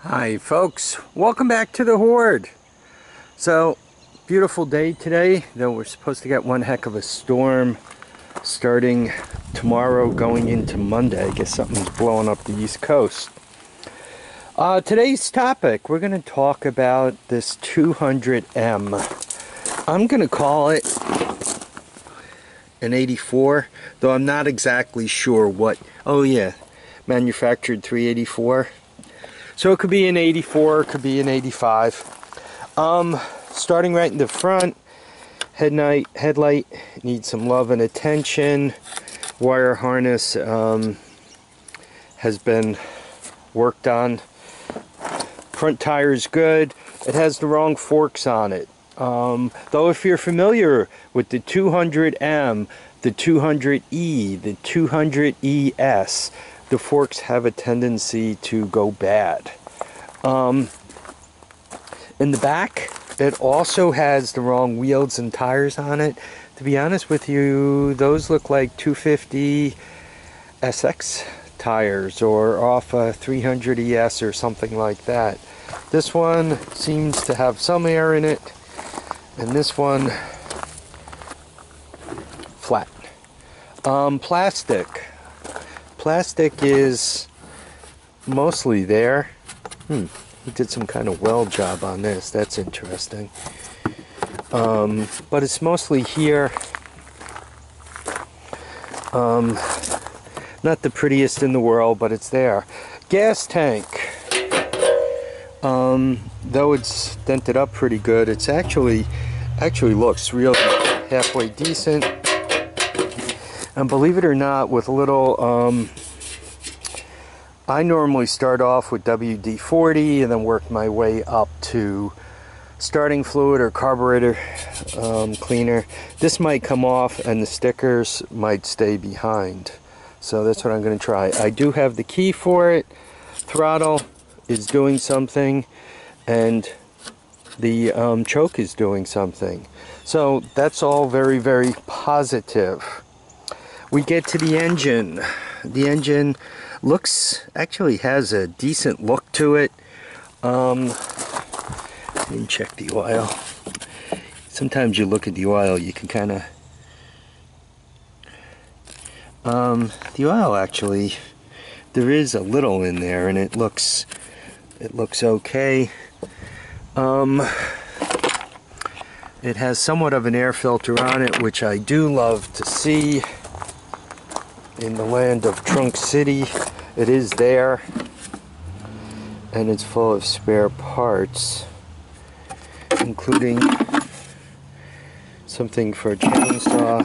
Hi folks, welcome back to the Hoard. So, beautiful day today, though we're supposed to get one heck of a storm starting tomorrow going into Monday. I guess something's blowing up the East Coast. Today's topic, we're going to talk about this 200M. I'm going to call it an 84, though I'm not exactly sure what. Oh yeah, manufactured 384. So it could be an 84, it could be an 85. Starting right in the front, headlight needs some love and attention. Wire harness has been worked on. Front tire is good. It has the wrong forks on it. Though if you're familiar with the 200M, the 200E, the 200ES, the forks have a tendency to go bad. In the back, it also has the wrong wheels and tires on it. To be honest with you, those look like 250 SX tires or off a 300 ES or something like that. This one seems to have some air in it, and this one flat. Plastic is mostly there. He did some kind of weld job on this. That's interesting. But it's mostly here. Not the prettiest in the world, but it's there. Gas tank. Though it's dented up pretty good, it's actually looks really halfway decent. And believe it or not, with a little, I normally start off with WD-40 and then work my way up to starting fluid or carburetor cleaner. This might come off and the stickers might stay behind. So that's what I'm going to try. I do have the key for it. Throttle is doing something, and the choke is doing something. So that's all very, very positive. We get to the engine. The engine actually has a decent look to it. Let me check the oil. Sometimes you look at the oil, you can kind of the oil, actually, there is a little in there, and it looks okay. It has somewhat of an air filter on it, which I do love to see. In the land of Trunk City, it is there, and it's full of spare parts, including something for a chainsaw.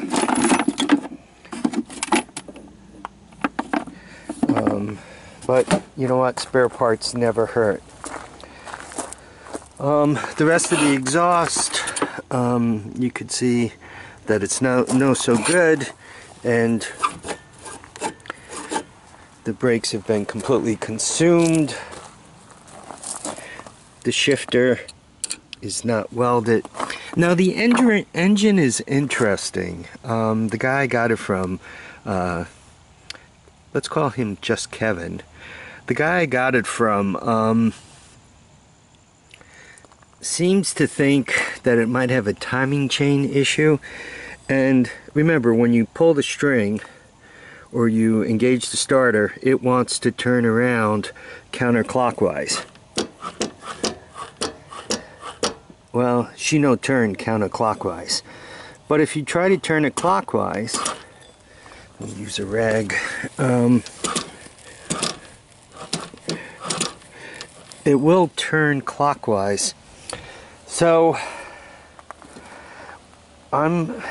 But you know what? Spare parts never hurt. The rest of the exhaust, you could see that it's no so good, and the brakes have been completely consumed. The shifter is not welded. Now the engine is interesting. The guy I got it from, let's call him just Kevin. The guy I got it from seems to think that it might have a timing chain issue. And remember, when you pull the string or you engage the starter, it wants to turn around counterclockwise. Well, she no turn counterclockwise. But if you try to turn it clockwise, I'll use a rag, it will turn clockwise. So I'm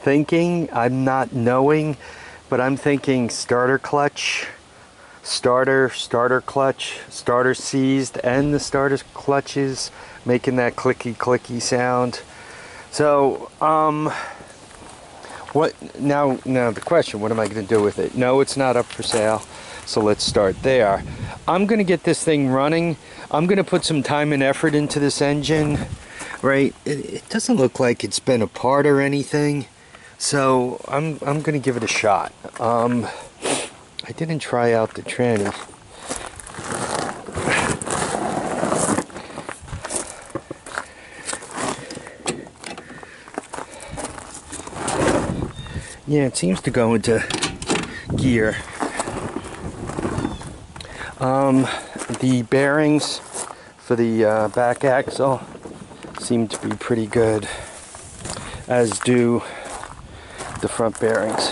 thinking, I'm not knowing, but I'm thinking starter clutch, starter clutch, starter seized, and the starter clutches making that clicky sound. So what now the question, what am I going to do with it? No, it's not up for sale, so let's start there. I'm going to get this thing running. I'm going to put some time and effort into this engine, right? It doesn't look like it's been apart or anything. So I'm going to give it a shot. I didn't try out the tranny. Yeah, it seems to go into gear. The bearings for the back axle seem to be pretty good, as do the front bearings.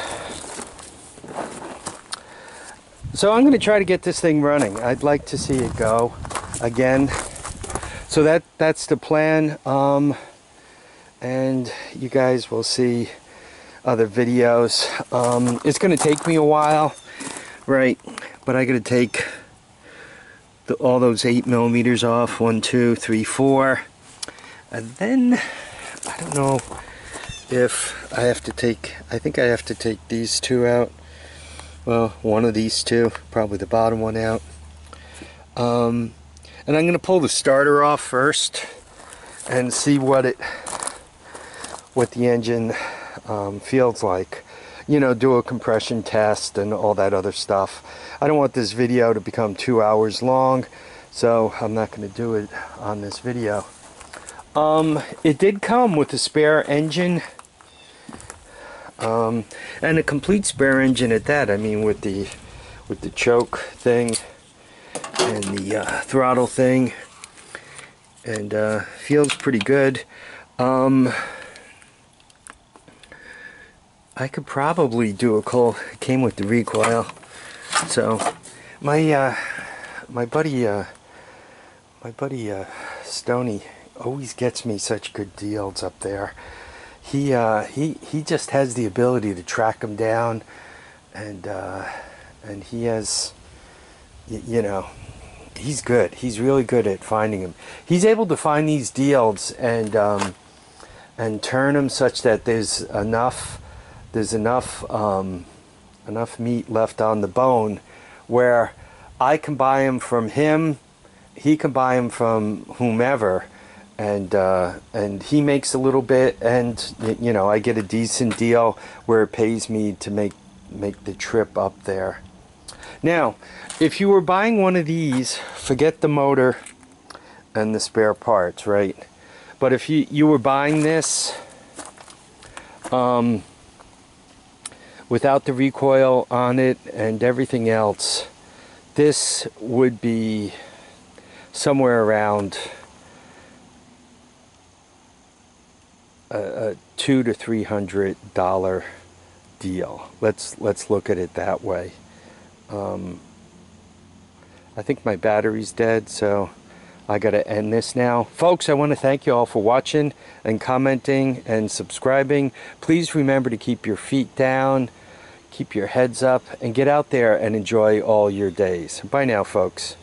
So I'm going to try to get this thing running. I'd like to see it go again. So that's the plan. And you guys will see other videos. It's going to take me a while, right? But I got to take all those 8mm off. 1, 2, 3, 4. And then I don't know if I have to take, I think I have to take these two out. Well, one of these two, probably the bottom one out. And I'm going to pull the starter off first and see what the engine feels like. You know, do a compression test and all that other stuff. I don't want this video to become 2 hours long, so I'm not going to do it on this video. It did come with a spare engine, and a complete spare engine at that. I mean, with the choke thing and the throttle thing, and feels pretty good. I could probably do a call. It came with the recoil. So my buddy Stoney always gets me such good deals up there. He just has the ability to track them down, and he has, you know, he's good. He's really good at finding them. He's able to find these deals and turn them such that there's enough meat left on the bone, where I can buy them from him, he can buy them from whomever, and he makes a little bit, and you know, I get a decent deal where it pays me to make the trip up there. Now, if you were buying one of these, forget the motor and the spare parts, right? But if you were buying this without the recoil on it and everything else, this would be somewhere around a $200 to $300 deal. Let's look at it that way. I think my battery's dead, so I gotta end this now. Folks, I want to thank you all for watching and commenting and subscribing. Please remember to keep your feet down, keep your heads up, and get out there and enjoy all your days. Bye now, folks.